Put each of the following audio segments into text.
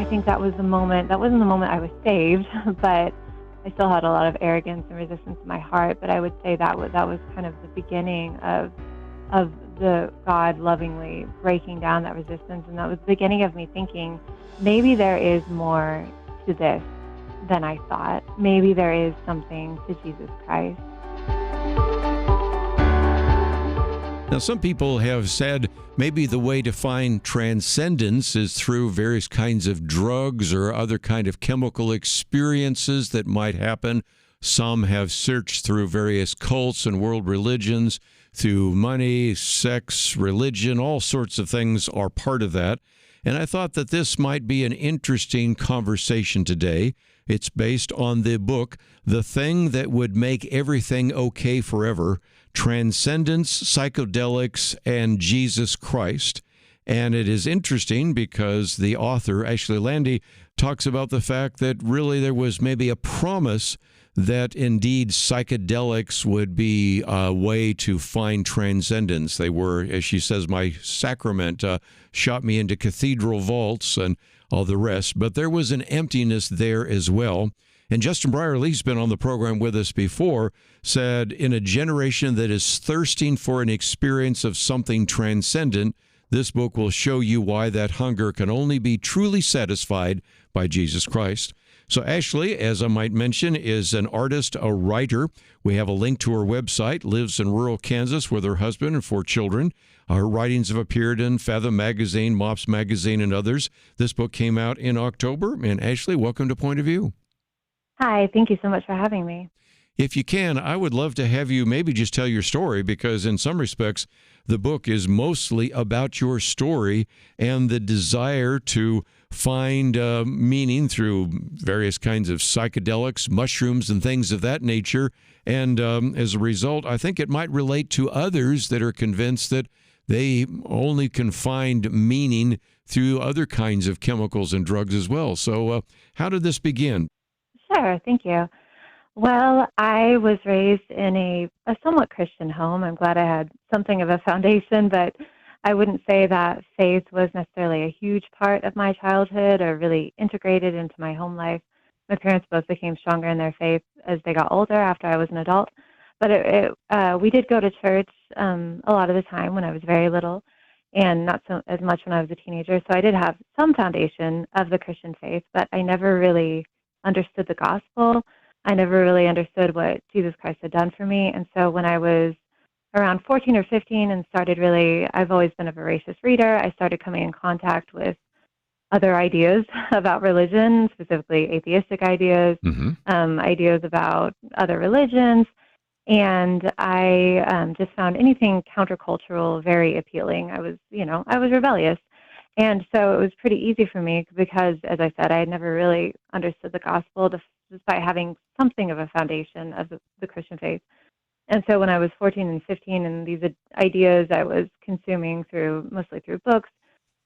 think that was the moment. That wasn't the moment I was saved, but I still had a lot of arrogance and resistance in my heart. But I would say that was kind of the beginning of the God lovingly breaking down that resistance, and that was the beginning of me thinking, maybe there is more to this than I thought. Maybe there is something to Jesus Christ. Now, some people have said maybe the way to find transcendence is through various kinds of drugs or other kind of chemical experiences that might happen. Some have searched through various cults and world religions, through money, sex, religion, all sorts of things are part of that. And I thought that this might be an interesting conversation today. It's based on the book, The Thing That Would Make Everything Okay Forever, Transcendence, Psychedelics, and Jesus Christ. And it is interesting because the author, Ashley Lande, talks about the fact that really there was maybe a promise that indeed psychedelics would be a way to find transcendence. They were, as she says, my sacrament, shot me into cathedral vaults and all the rest. But there was an emptiness there as well. And Justin Brierly's been on the program with us before, said, in a generation that is thirsting for an experience of something transcendent, this book will show you why that hunger can only be truly satisfied by Jesus Christ. So Ashley, as I might mention, is an artist, a writer. We have a link to her website, lives in rural Kansas with her husband and 4 children. Her writings have appeared in Fathom Magazine, MOPS Magazine, and others. This book came out in October. And Ashley, welcome to Point of View. Hi, thank you so much for having me. If you can, I would love to have you maybe just tell your story, because in some respects, the book is mostly about your story and the desire to find meaning through various kinds of psychedelics, mushrooms, and things of that nature. And as a result, I think it might relate to others that are convinced that they only can find meaning through other kinds of chemicals and drugs as well. So how did this begin? Sure, thank you. Well, I was raised in a somewhat Christian home. I'm glad I had something of a foundation, but I wouldn't say that faith was necessarily a huge part of my childhood or really integrated into my home life. My parents both became stronger in their faith as they got older after I was an adult. But we did go to church a lot of the time when I was very little, and not so as much when I was a teenager. So I did have some foundation of the Christian faith, but I never really understood the gospel. I never really understood what Jesus Christ had done for me. And so when I was around 14 or 15 and I've always been a voracious reader, I started coming in contact with other ideas about religion, specifically atheistic ideas, ideas about other religions. And I just found anything countercultural very appealing. I was rebellious. And so it was pretty easy for me because, as I said, I had never really understood the gospel despite having something of a foundation of the Christian faith. And so when I was 14 and 15, and these ideas I was consuming mostly through books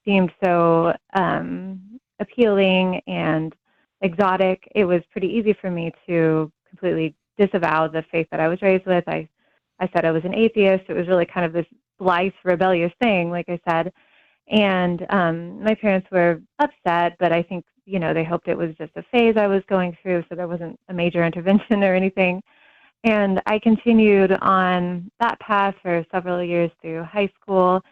seemed so appealing and exotic, it was pretty easy for me to completely disavow the faith that I was raised with. I said I was an atheist. It was really kind of this blithe, rebellious thing, like I said. And my parents were upset, but I think, they hoped it was just a phase I was going through, so there wasn't a major intervention or anything. And I continued on that path for several years through high school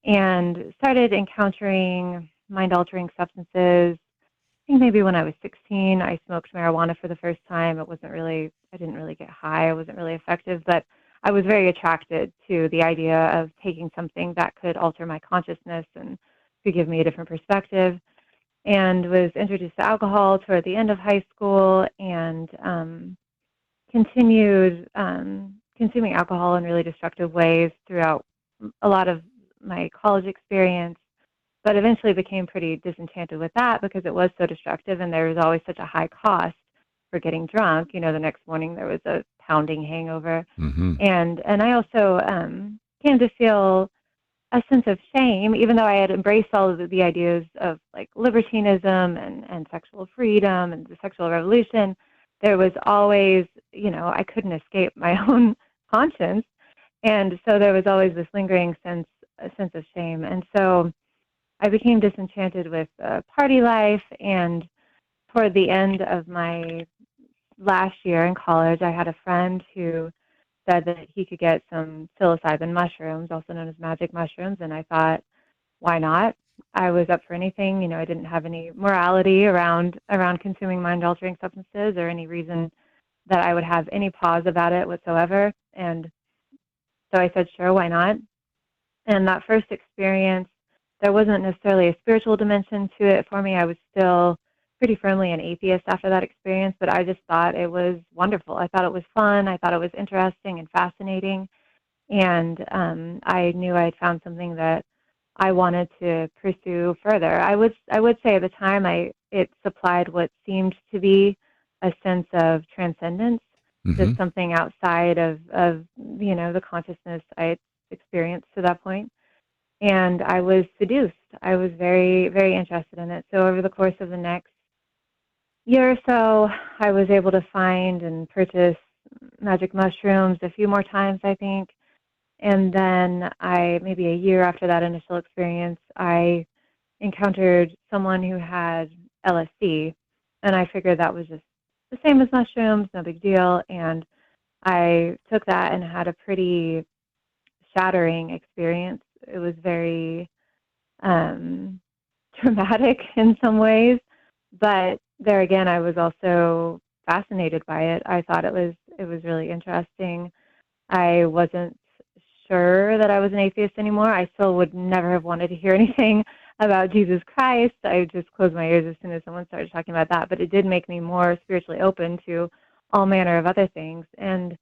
and started encountering mind-altering substances. I think maybe when I was 16, I smoked marijuana for the first time. I didn't really get high. I wasn't really effective, but I was very attracted to the idea of taking something that could alter my consciousness and could give me a different perspective, and was introduced to alcohol toward the end of high school and continued consuming alcohol in really destructive ways throughout a lot of my college experience, but eventually became pretty disenchanted with that because it was so destructive and there was always such a high cost for getting drunk. The next morning there was a pounding hangover. And I also came to feel a sense of shame, even though I had embraced all of the ideas of like libertinism and sexual freedom and the sexual revolution. There was always, I couldn't escape my own conscience. And so there was always this lingering sense of shame. And so I became disenchanted with party life, and toward the end of my last year in college, I had a friend who said that he could get some psilocybin mushrooms, also known as magic mushrooms, and I thought, why not? I was up for anything. I didn't have any morality around consuming mind-altering substances or any reason that I would have any pause about it whatsoever. And so I said, sure, why not? And that first experience, there wasn't necessarily a spiritual dimension to it for me. I was still pretty firmly an atheist after that experience, but I just thought it was wonderful. I thought it was fun. I thought it was interesting and fascinating. And I knew I had found something that I wanted to pursue further. I would say at the time it supplied what seemed to be a sense of transcendence, just something outside of the consciousness I had experienced to that point. And I was seduced. I was very, very interested in it. So over the course of the next year or so, I was able to find and purchase magic mushrooms a few more times, I think. And then maybe a year after that initial experience, I encountered someone who had LSD, and I figured that was just the same as mushrooms, no big deal. And I took that and had a pretty shattering experience. It was very traumatic in some ways, but there again, I was also fascinated by it. I thought it was really interesting. I wasn't sure that I was an atheist anymore. I still would never have wanted to hear anything about Jesus Christ. I just closed my ears as soon as someone started talking about that, but it did make me more spiritually open to all manner of other things. And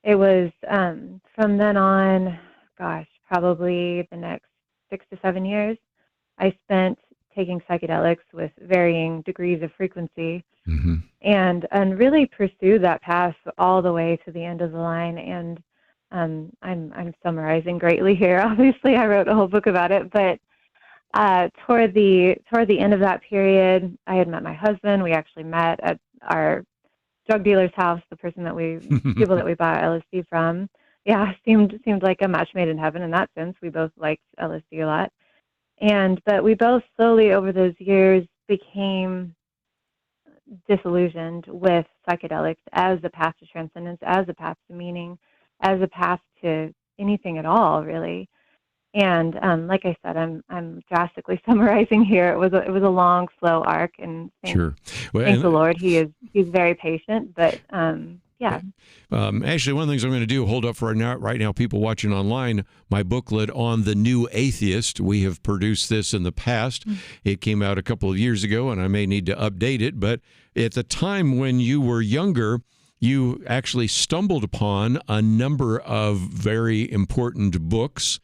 it was from then on, probably the next 6 to 7 years, I spent taking psychedelics with varying degrees of frequency, and really pursued that path all the way to the end of the line. And I'm summarizing greatly here. Obviously, I wrote a whole book about it, but toward the end of that period, I had met my husband. We actually met at our drug dealer's house, the person people that we bought LSD from. Yeah, seemed like a match made in heaven in that sense. We both liked LSD a lot. But we both slowly over those years became disillusioned with psychedelics as the path to transcendence, as the path to meaning, as a path to anything at all, really. And like I said, I'm drastically summarizing here. It was a long, slow arc, and thank the Lord, he's very patient. But yeah. Ashley, one of the things I'm going to do, hold up for right now, people watching online, my booklet on the new atheist. We have produced this in the past. It came out a couple of years ago, and I may need to update it. But at the time when you were younger, you actually stumbled upon a number of very important books.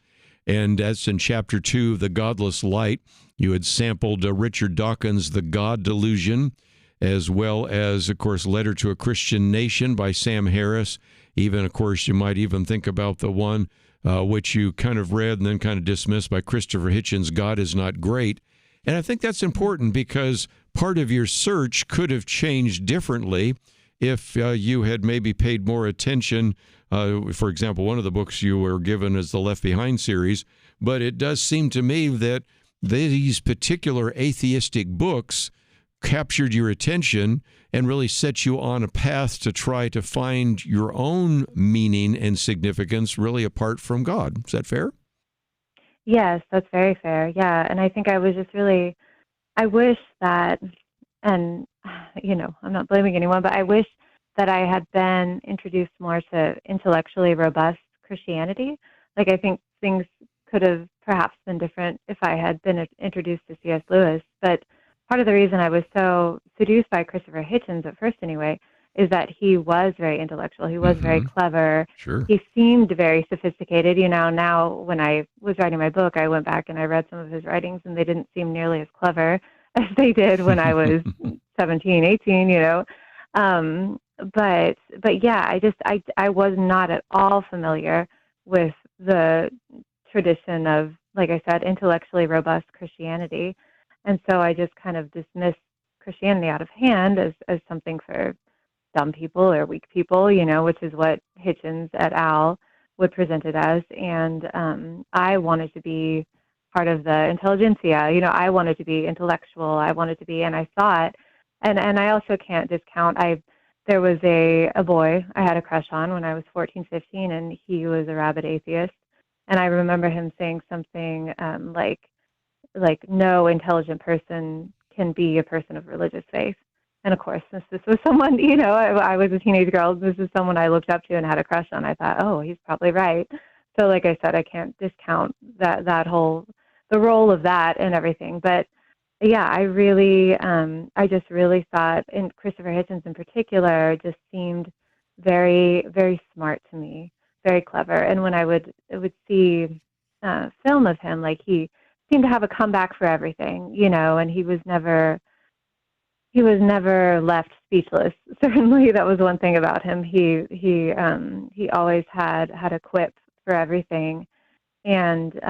And that's in Chapter 2, The Godless Light. You had sampled Richard Dawkins' The God Delusion, as well as, of course, Letter to a Christian Nation by Sam Harris. Even, of course, you might even think about the one which you kind of read and then kind of dismissed by Christopher Hitchens, God is Not Great. And I think that's important because part of your search could have changed differently if you had maybe paid more attention. For example, one of the books you were given is the Left Behind series, but it does seem to me that these particular atheistic books captured your attention and really set you on a path to try to find your own meaning and significance really apart from God. Is that fair? Yes, that's very fair. Yeah, and I think I was just really, I wish that, and I'm not blaming anyone, but I wish that I had been introduced more to intellectually robust Christianity. Like, I think things could have perhaps been different if I had been introduced to C.S. Lewis. But part of the reason I was so seduced by Christopher Hitchens at first anyway is that he was very intellectual. He was very clever. Sure. He seemed very sophisticated. Now when I was writing my book, I went back and I read some of his writings, and they didn't seem nearly as clever as they did when I was 17, 18, But yeah, I was not at all familiar with the tradition of, like I said, intellectually robust Christianity. And so I just kind of dismissed Christianity out of hand as something for dumb people or weak people, which is what Hitchens et al. Would present it as. And I wanted to be part of the intelligentsia. You know, I wanted to be intellectual. I wanted to be, and I saw it. And I also can't discount, there was a boy I had a crush on when I was 14, 15, and he was a rabid atheist. And I remember him saying something like no intelligent person can be a person of religious faith. And of course, since this was someone, you know, I was a teenage girl, this is someone I looked up to and had a crush on. I thought, oh, he's probably right. So like I said, I can't discount that whole, the role of that and everything. But yeah, I just really thought, and Christopher Hitchens in particular just seemed very, very smart to me, very clever. And when I would see film of him, like he seemed to have a comeback for everything, you know, and he was never left speechless. Certainly, that was one thing about him. He always had a quip for everything, and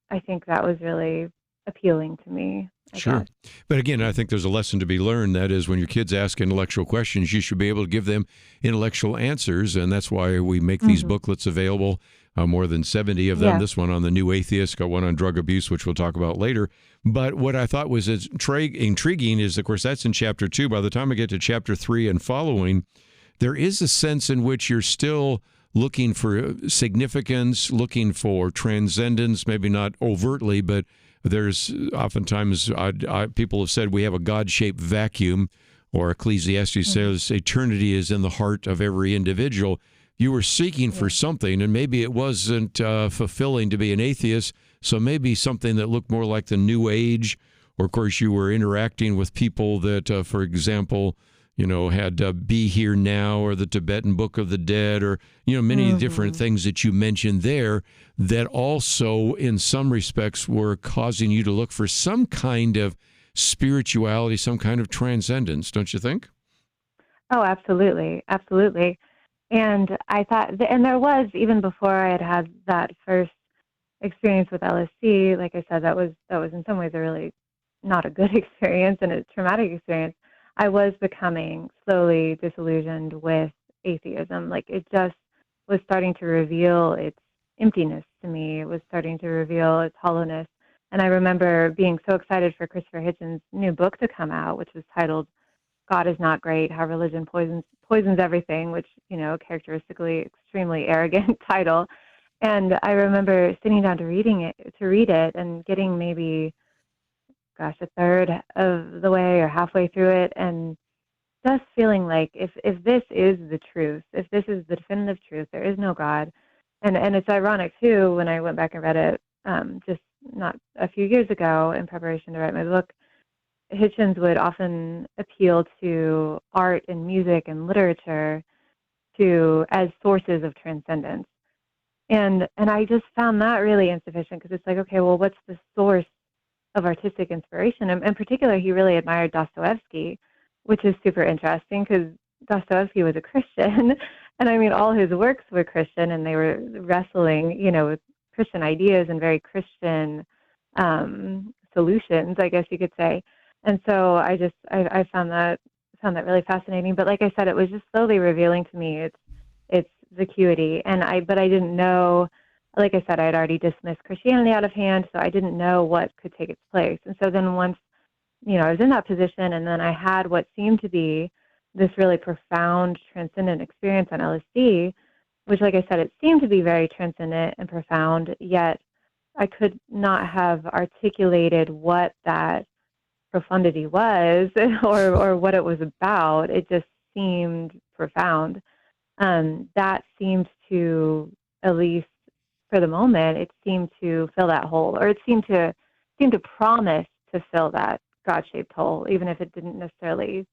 I think that was really appealing to me. Sure. But again, I think there's a lesson to be learned. That is, when your kids ask intellectual questions, you should be able to give them intellectual answers. And that's why we make these booklets available, more than 70 of them. Yeah. This one on the new atheist, got one on drug abuse, which we'll talk about later. But what I thought was intriguing is, of course, that's in chapter 2. By the time I get to chapter 3 and following, there is a sense in which you're still looking for significance, looking for transcendence, maybe not overtly, but there's oftentimes people have said we have a God-shaped vacuum, or Ecclesiastes says eternity is in the heart of every individual. You were seeking for something, and maybe it wasn't fulfilling to be an atheist, so maybe something that looked more like the New Age, or of course you were interacting with people that, for example, you know, had Be Here Now or the Tibetan Book of the Dead, or, you know, many different things that you mentioned there that also in some respects were causing you to look for some kind of spirituality, some kind of transcendence, don't you think? Oh, absolutely. Absolutely. And I thought, and there was, even before I had that first experience with LSD, like I said, that was in some ways a really not a good experience and a traumatic experience. I was becoming slowly disillusioned with atheism. Like, it just was starting to reveal its emptiness to me. It was starting to reveal its hollowness. And I remember being so excited for Christopher Hitchens' new book to come out, which was titled God is Not Great, How Religion Poisons Everything, which, you know, characteristically extremely arrogant title. And I remember sitting down to read it and getting maybe, a third of the way or halfway through it, and just feeling like if this is the truth, if this is the definitive truth, there is no God. And it's ironic too, when I went back and read it just not a few years ago in preparation to write my book, Hitchens would often appeal to art and music and literature as sources of transcendence. And I just found that really insufficient, because it's like, okay, well, what's the source of artistic inspiration? And in particular, he really admired Dostoevsky, which is super interesting because Dostoevsky was a Christian. And I mean, all his works were Christian, and they were wrestling, you know, with Christian ideas and very Christian solutions, I guess you could say. And so I found that really fascinating. But like I said, it was just slowly revealing to me its vacuity. But I didn't know, like I said, I had already dismissed Christianity out of hand, so I didn't know what could take its place. And so then once, you know, I was in that position, and then I had what seemed to be this really profound, transcendent experience on LSD, which, like I said, it seemed to be very transcendent and profound, yet I could not have articulated what that profundity was or what it was about. It just seemed profound. That seemed to, at least for the moment, it seemed to fill that hole, or it seemed to promise to fill that God-shaped hole, even if it didn't necessarily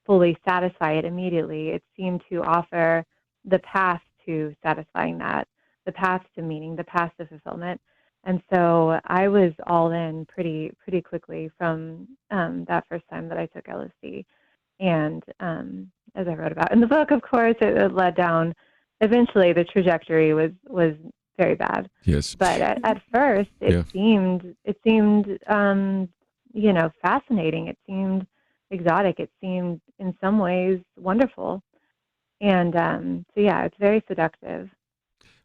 fully satisfy it immediately. It seemed to offer the path to satisfying that, the path to meaning, the path to fulfillment. And so I was all in pretty quickly from that first time that I took LSD. And as I wrote about in the book, of course, it led down. Eventually, the trajectory was very bad. Yes. But at first, it seemed you know, fascinating. It seemed exotic. It seemed in some ways wonderful. And so yeah, it's very seductive.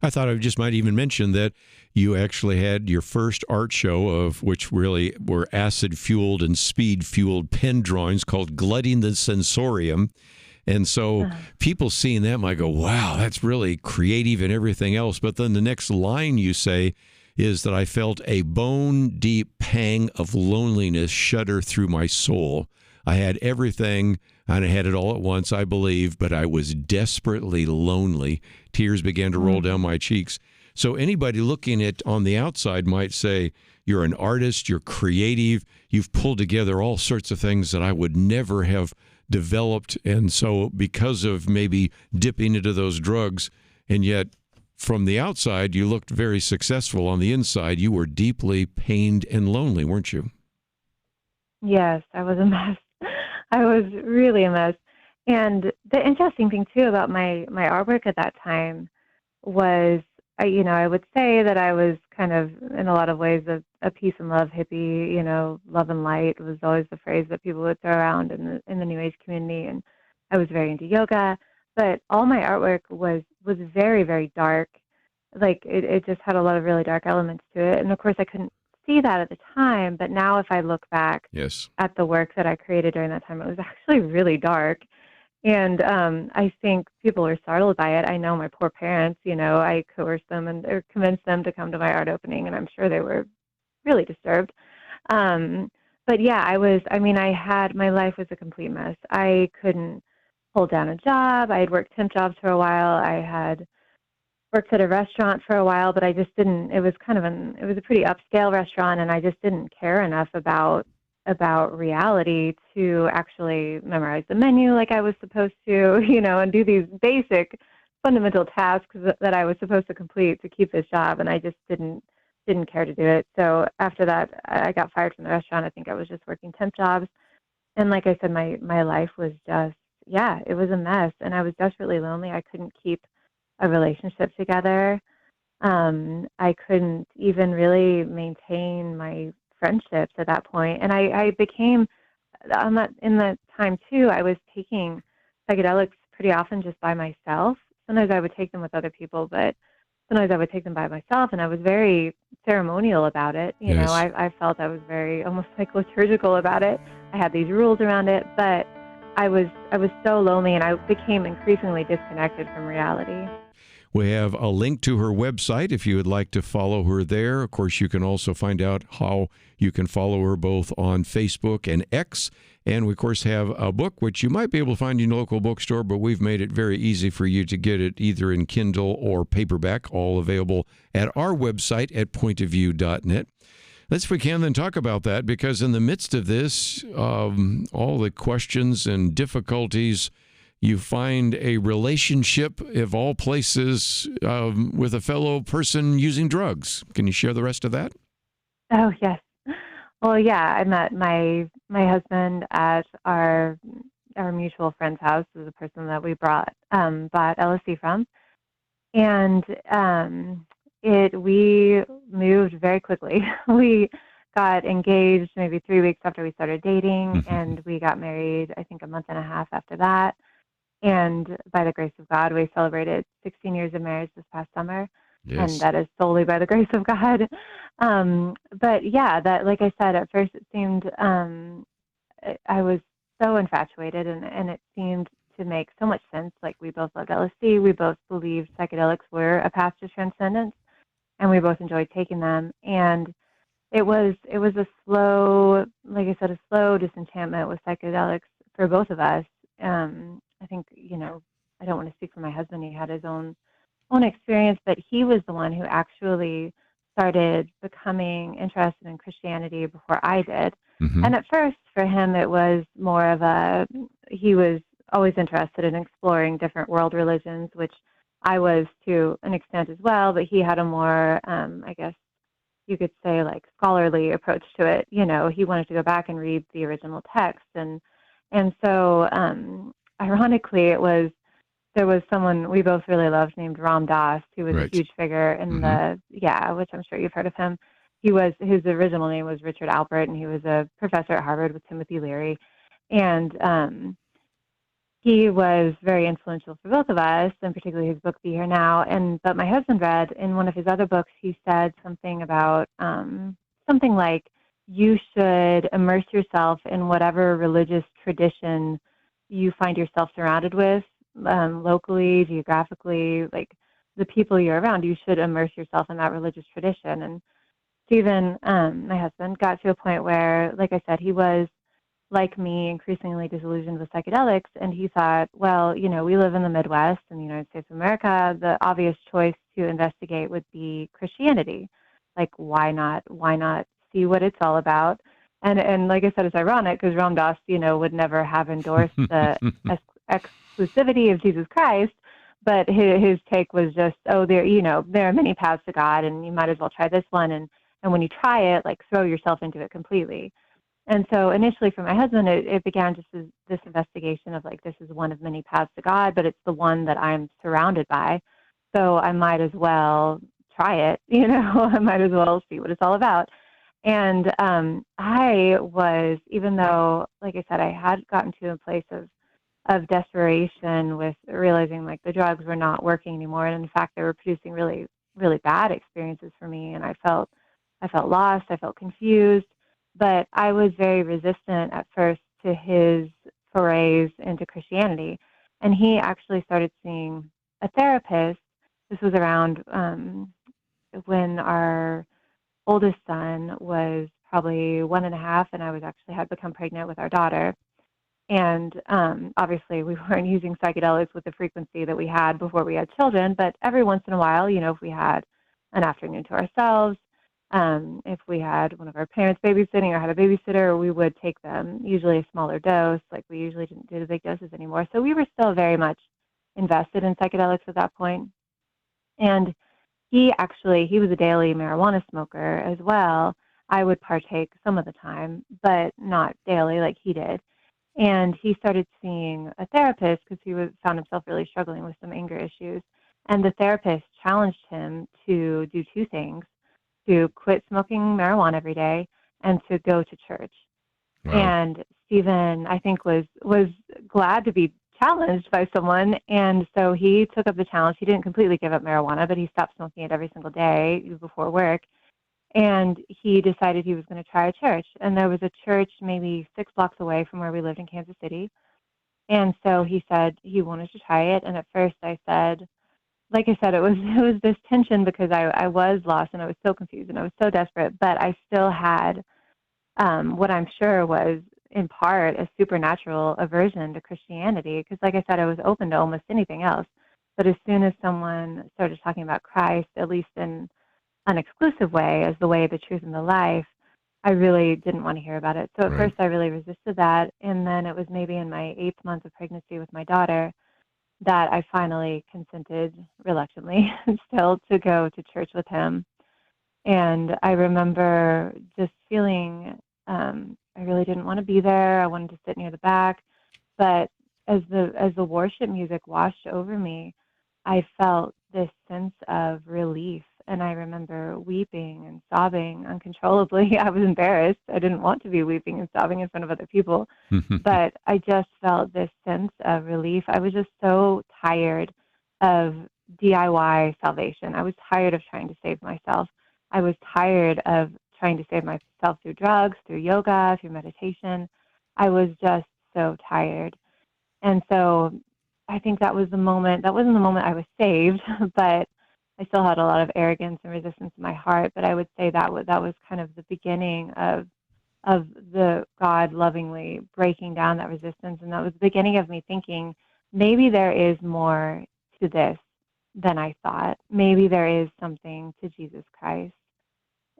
I thought I just might even mention that you actually had your first art show, of which really were acid-fueled and speed-fueled pen drawings called Glutting the Sensorium. And so people seeing that might go, wow, that's really creative and everything else. But then the next line you say is that I felt a bone-deep pang of loneliness shudder through my soul. I had everything, and I had it all at once, I believe, but I was desperately lonely. Tears began to roll down my cheeks. So anybody looking at on the outside might say, you're an artist, you're creative, you've pulled together all sorts of things that I would never have developed. And so because of maybe dipping into those drugs, and yet from the outside, you looked very successful. On the inside, you were deeply pained and lonely, weren't you? Yes, I was a mess. I was really a mess. And the interesting thing, too, about my artwork at that time was, I would say that I was kind of, in a lot of ways, a peace and love hippie. Love and light was always the phrase that people would throw around in the New Age community. And I was very into yoga. But all my artwork was very, very dark. Like, it just had a lot of really dark elements to it. And, of course, I couldn't see that at the time, but now if I look back at the work that I created during that time, it was actually really dark. And I think people were startled by it. I know my poor parents, I coerced them or convinced them to come to my art opening, and I'm sure they were really disturbed. But yeah, my life was a complete mess. I couldn't hold down a job. I had worked temp jobs for a while. I had worked at a restaurant for a while, but I just didn't, it was a pretty upscale restaurant, and I just didn't care enough about reality to actually memorize the menu like I was supposed to, and do these basic fundamental tasks that I was supposed to complete to keep this job. And I just didn't care to do it. So after that, I got fired from the restaurant. I think I was just working temp jobs. And like I said, my life was just, it was a mess. And I was desperately lonely. I couldn't keep a relationship together. I couldn't even really maintain my friendships at that point. And I became, in that time too, I was taking psychedelics pretty often just by myself. Sometimes I would take them with other people, but sometimes I would take them by myself, and I was very ceremonial about it. I felt I was very almost like liturgical about it. I had these rules around it, but I was so lonely, and I became increasingly disconnected from reality. We have a link to her website if you would like to follow her there. Of course, you can also find out how you can follow her both on Facebook and X. And we, of course, have a book, which you might be able to find in your local bookstore, but we've made it very easy for you to get it either in Kindle or paperback, all available at our website at pointofview.net. Let's, if we can, then talk about that, because in the midst of this, all the questions and difficulties, you find a relationship, of all places, with a fellow person using drugs. Can you share the rest of that? Oh, yes. Well, yeah, I met my husband at our mutual friend's house. This is a person that we bought LSD from. And we moved very quickly. We got engaged maybe 3 weeks after we started dating, and we got married, I think, a month and a half after that. And by the grace of God, we celebrated 16 years of marriage this past summer. Yes. And that is solely by the grace of God. But yeah, that, like I said, at first it seemed, I was so infatuated, and it seemed to make so much sense. Like, we both loved LSD. We both believed psychedelics were a path to transcendence, and we both enjoyed taking them. And it was a slow, like I said, a slow disenchantment with psychedelics for both of us. I think, I don't want to speak for my husband. He had his own experience, but he was the one who actually started becoming interested in Christianity before I did. And at first, for him, it was more of he was always interested in exploring different world religions, which I was to an extent as well, but he had a more, I guess you could say, like, scholarly approach to it. He wanted to go back and read the original text. And so, ironically, there was someone we both really loved named Ram Dass, who was a huge figure in which I'm sure you've heard of him. His original name was Richard Alpert, and he was a professor at Harvard with Timothy Leary. And he was very influential for both of us, and particularly his book, Be Here Now. But my husband read in one of his other books, he said something about something like, you should immerse yourself in whatever religious tradition you find yourself surrounded with, locally, geographically, like the people you're around. You should immerse yourself in that religious tradition. And Stephen, my husband, got to a point where, like I said, he was, like me, increasingly disillusioned with psychedelics, and he thought, well, we live in the Midwest in the United States of America. The obvious choice to investigate would be Christianity. Like, why not see what it's all about? And like I said, it's ironic because Ram Dass, would never have endorsed the exclusivity of Jesus Christ, but his take was just, oh, there are many paths to God, and you might as well try this one. And when you try it, like, throw yourself into it completely. And so initially for my husband, it began just as this investigation of, like, this is one of many paths to God, but it's the one that I'm surrounded by. So I might as well try it, I might as well see what it's all about. And I was, even though, like I said, I had gotten to a place of desperation with realizing, like, the drugs were not working anymore. And in fact, they were producing really, really bad experiences for me. And I felt lost. I felt confused. But I was very resistant at first to his forays into Christianity. And he actually started seeing a therapist. This was around when our oldest son was probably 1.5, and I had become pregnant with our daughter. And obviously we weren't using psychedelics with the frequency that we had before we had children, but every once in a while, if we had an afternoon to ourselves, if we had one of our parents babysitting or had a babysitter, we would take them, usually a smaller dose. Like, we usually didn't do the big doses anymore. So we were still very much invested in psychedelics at that point. And he was a daily marijuana smoker as well. I would partake some of the time, but not daily like he did. And he started seeing a therapist because he found himself really struggling with some anger issues. And the therapist challenged him to do two things: to quit smoking marijuana every day and to go to church. Wow. And Stephen, I think, was glad to be challenged by someone. And so he took up the challenge. He didn't completely give up marijuana, but he stopped smoking it every single day before work. And he decided he was going to try a church. And there was a church maybe 6 blocks away from where we lived in Kansas City. And so he said he wanted to try it. And at first I said, like I said, it was this tension because I was lost and I was so confused and I was so desperate, but I still had what I'm sure was in part a supernatural aversion to Christianity because, like I said, I was open to almost anything else. But as soon as someone started talking about Christ, at least in an exclusive way, as the way, the truth, and the life, I really didn't want to hear about it. So at first I really resisted that. And then it was maybe in my 8th month of pregnancy with my daughter that I finally consented, reluctantly still, to go to church with him. And I remember just feeling I really didn't want to be there. I wanted to sit near the back. But as the worship music washed over me, I felt this sense of relief. And I remember weeping and sobbing uncontrollably. I was embarrassed. I didn't want to be weeping and sobbing in front of other people. But I just felt this sense of relief. I was just so tired of DIY salvation. I was tired of trying to save myself. I was tired of trying to save myself through drugs, through yoga, through meditation. I was just so tired. And so I think that was the moment. That wasn't the moment I was saved, but I still had a lot of arrogance and resistance in my heart. But I would say that was kind of the beginning of the God lovingly breaking down that resistance. And that was the beginning of me thinking, maybe there is more to this than I thought. Maybe there is something to Jesus Christ.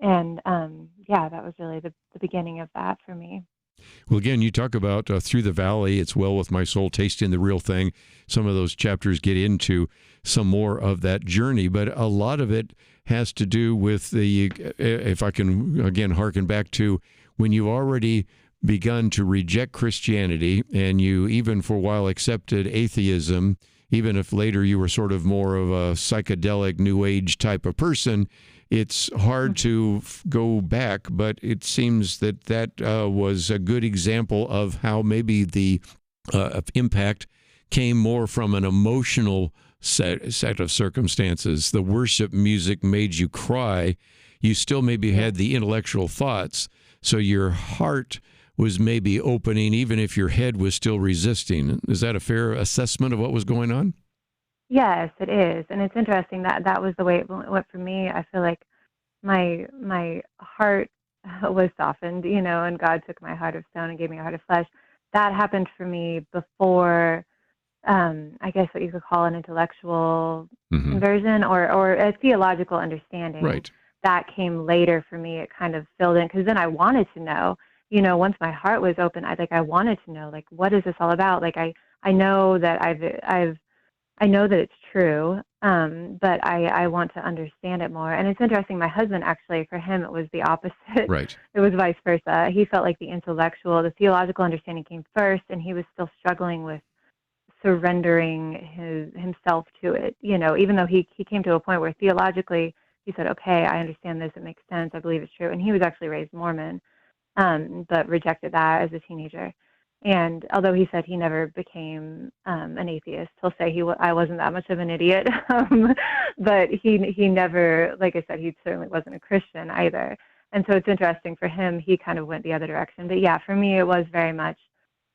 And that was really the beginning of that for me. Well, again, you talk about Through the Valley, It's Well With My Soul, Tasting the Real Thing. Some of those chapters get into some more of that journey, but a lot of it has to do with if I can, again, harken back to when you already begun to reject Christianity and you even for a while accepted atheism, even if later you were sort of more of a psychedelic New Age type of person. It's hard to go back, but it seems that was a good example of how maybe the impact came more from an emotional set of circumstances. The worship music made you cry. You still maybe had the intellectual thoughts, so your heart was maybe opening even if your head was still resisting. Is that a fair assessment of what was going on? Yes, it is. And it's interesting that that was the way it went for me. I feel like my heart was softened, and God took my heart of stone and gave me a heart of flesh. That happened for me before, I guess what you could call an intellectual conversion or a theological understanding. Right. That came later for me. It kind of filled in because then I wanted to know, once my heart was open, I wanted to know, like, what is this all about? Like, I know that I know that it's true, but I want to understand it more. And it's interesting, my husband, actually, for him, it was the opposite. Right. It was vice versa. He felt like the theological understanding came first, and he was still struggling with surrendering himself to it, even though he came to a point where theologically he said, okay, I understand this, it makes sense, I believe it's true. And he was actually raised Mormon, but rejected that as a teenager. And although he said he never became an atheist, he'll say I wasn't that much of an idiot. But he never, like I said, he certainly wasn't a Christian either. And so it's interesting for him, he kind of went the other direction. But yeah, for me, it was very much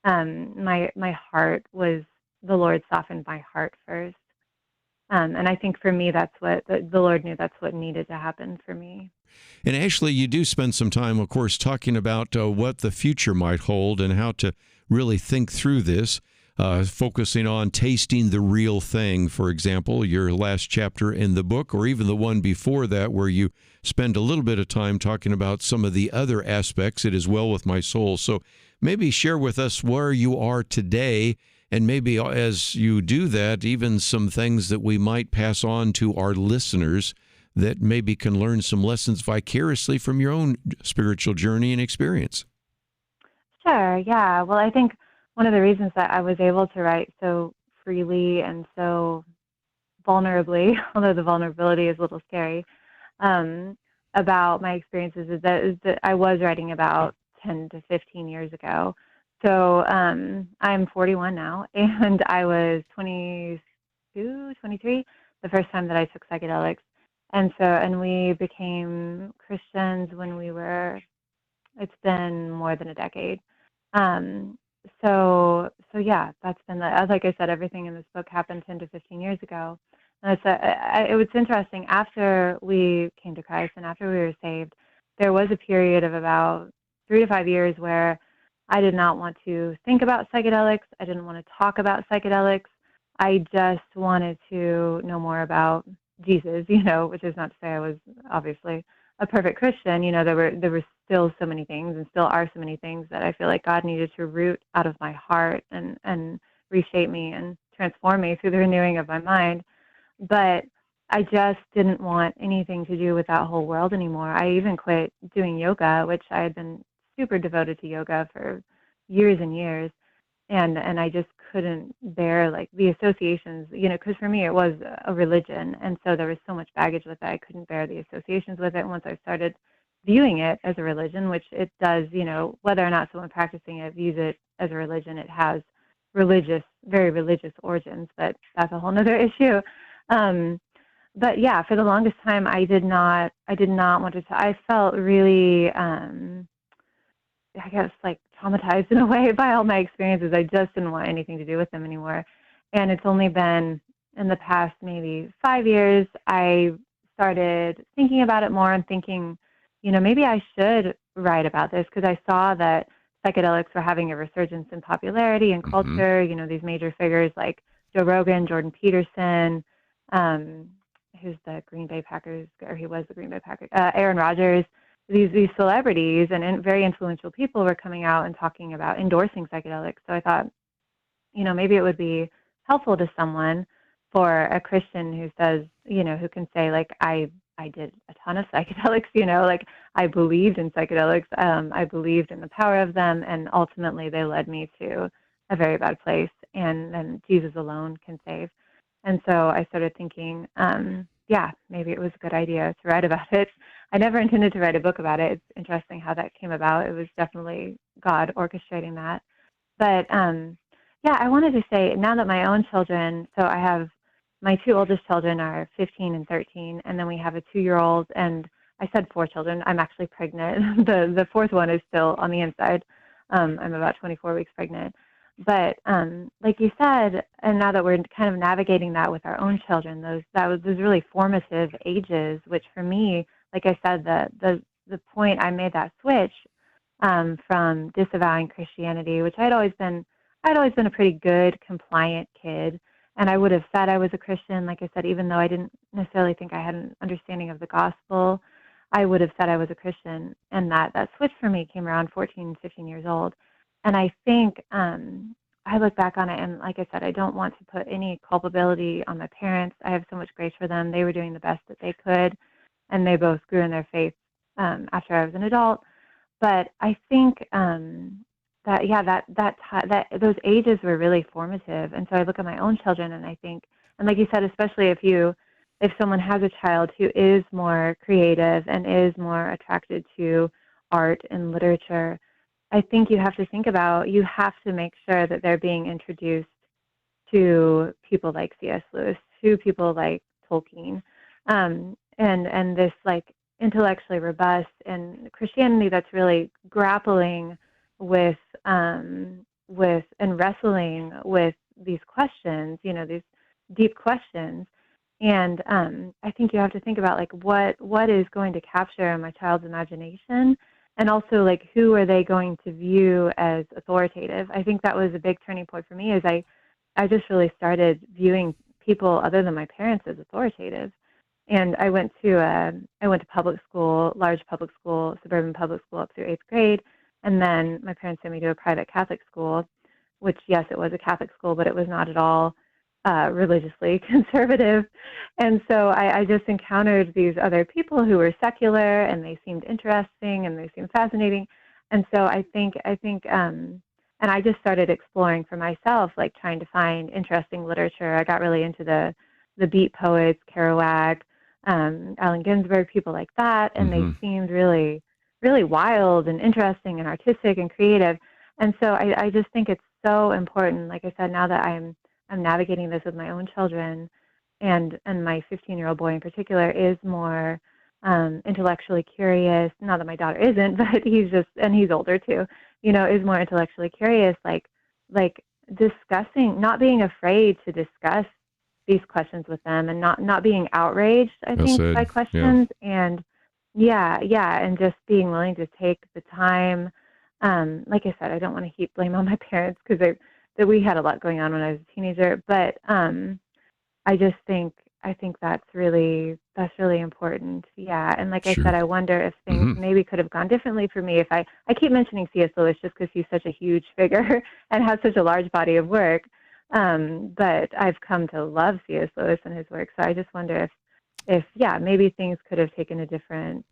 my heart was, the Lord softened my heart first. And I think for me, that's what the Lord knew, that's what needed to happen for me. And Ashley, you do spend some time, of course, talking about what the future might hold and how to really think through this, focusing on tasting the real thing. For example, your last chapter in the book, or even the one before that, where you spend a little bit of time talking about some of the other aspects. It is well with my soul. So maybe share with us where you are today, and maybe as you do that, even some things that we might pass on to our listeners that maybe can learn some lessons vicariously from your own spiritual journey and experience. Sure, yeah. Well, I think one of the reasons that I was able to write so freely and so vulnerably, although the vulnerability is a little scary, about my experiences is that I was writing about 10 to 15 years ago. So I'm 41 now, and I was 22, 23 the first time that I took psychedelics. And we became Christians when it's been more than a decade. So yeah, that's been like I said, everything in this book happened 10 to 15 years ago. And it was interesting. After we came to Christ and after we were saved, there was a period of about 3 to 5 years where I did not want to think about psychedelics. I didn't want to talk about psychedelics. I just wanted to know more about Jesus, which is not to say I was obviously a perfect Christian. There were still so many things and still are so many things that I feel like God needed to root out of my heart and reshape me and transform me through the renewing of my mind. But I just didn't want anything to do with that whole world anymore. I even quit doing yoga, which I had been super devoted to yoga for years and years. And I just couldn't bear like the associations, because for me it was a religion. And so there was so much baggage with it. I couldn't bear the associations with it. And once I started viewing it as a religion, which it does, whether or not someone practicing it views it as a religion, it has very religious origins, but that's a whole nother issue. But yeah, for the longest time, I did not want to, I felt really, I guess, like traumatized in a way by all my experiences. I just didn't want anything to do with them anymore. And it's only been in the past maybe 5 years, I started thinking about it more and thinking, maybe I should write about this, because I saw that psychedelics were having a resurgence in popularity and culture. These major figures like Joe Rogan, Jordan Peterson, who's the Green Bay Packers, or he was the Green Bay Packers, Aaron Rodgers. These celebrities and very influential people were coming out and talking about endorsing psychedelics. So I thought, maybe it would be helpful to someone, for a Christian who says, who can say, like, I did a ton of psychedelics, like I believed in psychedelics. I believed in the power of them. And ultimately they led me to a very bad place, and then Jesus alone can save. And so I started thinking, maybe it was a good idea to write about it. I never intended to write a book about it. It's interesting how that came about. It was definitely God orchestrating that. But Yeah, I wanted to say, now that my own children, so I have my two oldest children are 15 and 13, and then we have a 2-year-old, and I said 4 children. I'm actually pregnant. The fourth one is still on the inside. I'm about 24 weeks pregnant. But like you said, and now that we're kind of navigating that with our own children, those really formative ages, which for me, like I said, the point I made that switch from disavowing Christianity, which I'd always been a pretty good, compliant kid. And I would have said I was a Christian, like I said, even though I didn't necessarily think I had an understanding of the gospel, I would have said I was a Christian. And that switch for me came around 14, 15 years old. And I think I look back on it, and like I said, I don't want to put any culpability on my parents. I have so much grace for them. They were doing the best that they could, and they both grew in their faith after I was an adult. But I think that those ages were really formative. And so I look at my own children, and I think, and like you said, especially if someone has a child who is more creative and is more attracted to art and literature, I think you have to make sure that they're being introduced to people like C.S. Lewis, to people like Tolkien, and this like intellectually robust and Christianity that's really grappling with and wrestling with these questions, these deep questions. And I think you have to think about like what is going to capture my child's imagination, and also like who are they going to view as authoritative. I think that was a big turning point for me, as I just really started viewing people other than my parents as authoritative. And I went to public school, large public school, suburban public school up through 8th grade. And then my parents sent me to a private Catholic school, which, yes, it was a Catholic school, but it was not at all religiously conservative. And so I just encountered these other people who were secular, and they seemed interesting and they seemed fascinating. And so I think, and I just started exploring for myself, like trying to find interesting literature. I got really into the beat poets, Kerouac, Allen Ginsberg, people like that, and they seemed really, really wild and interesting and artistic and creative. And so I just think it's so important, like I said, now that I'm navigating this with my own children, and my 15-year-old boy in particular is more intellectually curious. Not that my daughter isn't, but he's older too, is more intellectually curious, like discussing, not being afraid to discuss these questions with them, and not being outraged, I think, by questions. Yeah. And just being willing to take the time. Like I said, I don't want to heap blame on my parents, because we had a lot going on when I was a teenager, but I think that's really important. Yeah. And like I said, I wonder if things maybe could have gone differently for me if I keep mentioning C.S. Lewis just because he's such a huge figure and has such a large body of work. But I've come to love C.S. Lewis and his work. So I just wonder if maybe things could have taken a different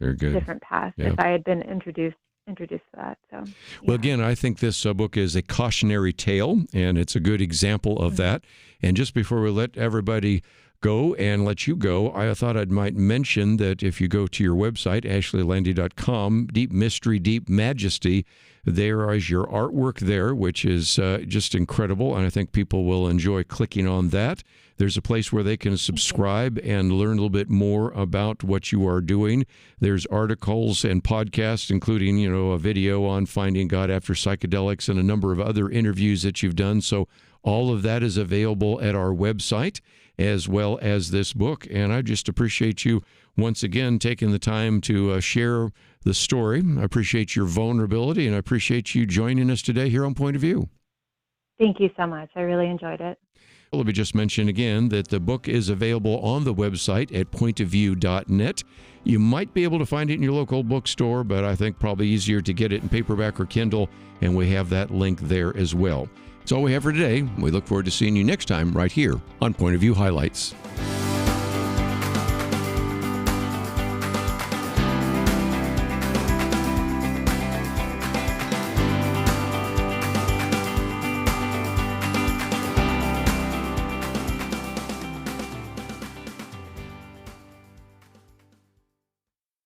path if I had been introduced to that. So, Well, again, I think this book is a cautionary tale, and it's a good example of that. And just before we let everybody go and let you go, I thought I might mention that if you go to your website, ashleylande.com, Deep Mystery, Deep Majesty, there is your artwork there, which is just incredible, and I think people will enjoy clicking on that. There's a place where they can subscribe and learn a little bit more about what you are doing. There's articles and podcasts, including, a video on finding God after psychedelics and a number of other interviews that you've done. So all of that is available at our website, as well as this book. And I just appreciate you once again taking the time to share the story. I appreciate your vulnerability, and I appreciate you joining us today here on Point of View. Thank you so much. I really enjoyed it. Let me just mention again that the book is available on the website at pointofview.net. You might be able to find it in your local bookstore, but I think probably easier to get it in paperback or Kindle, and we have that link there as well. That's all we have for today. We look forward to seeing you next time right here on Point of View Highlights.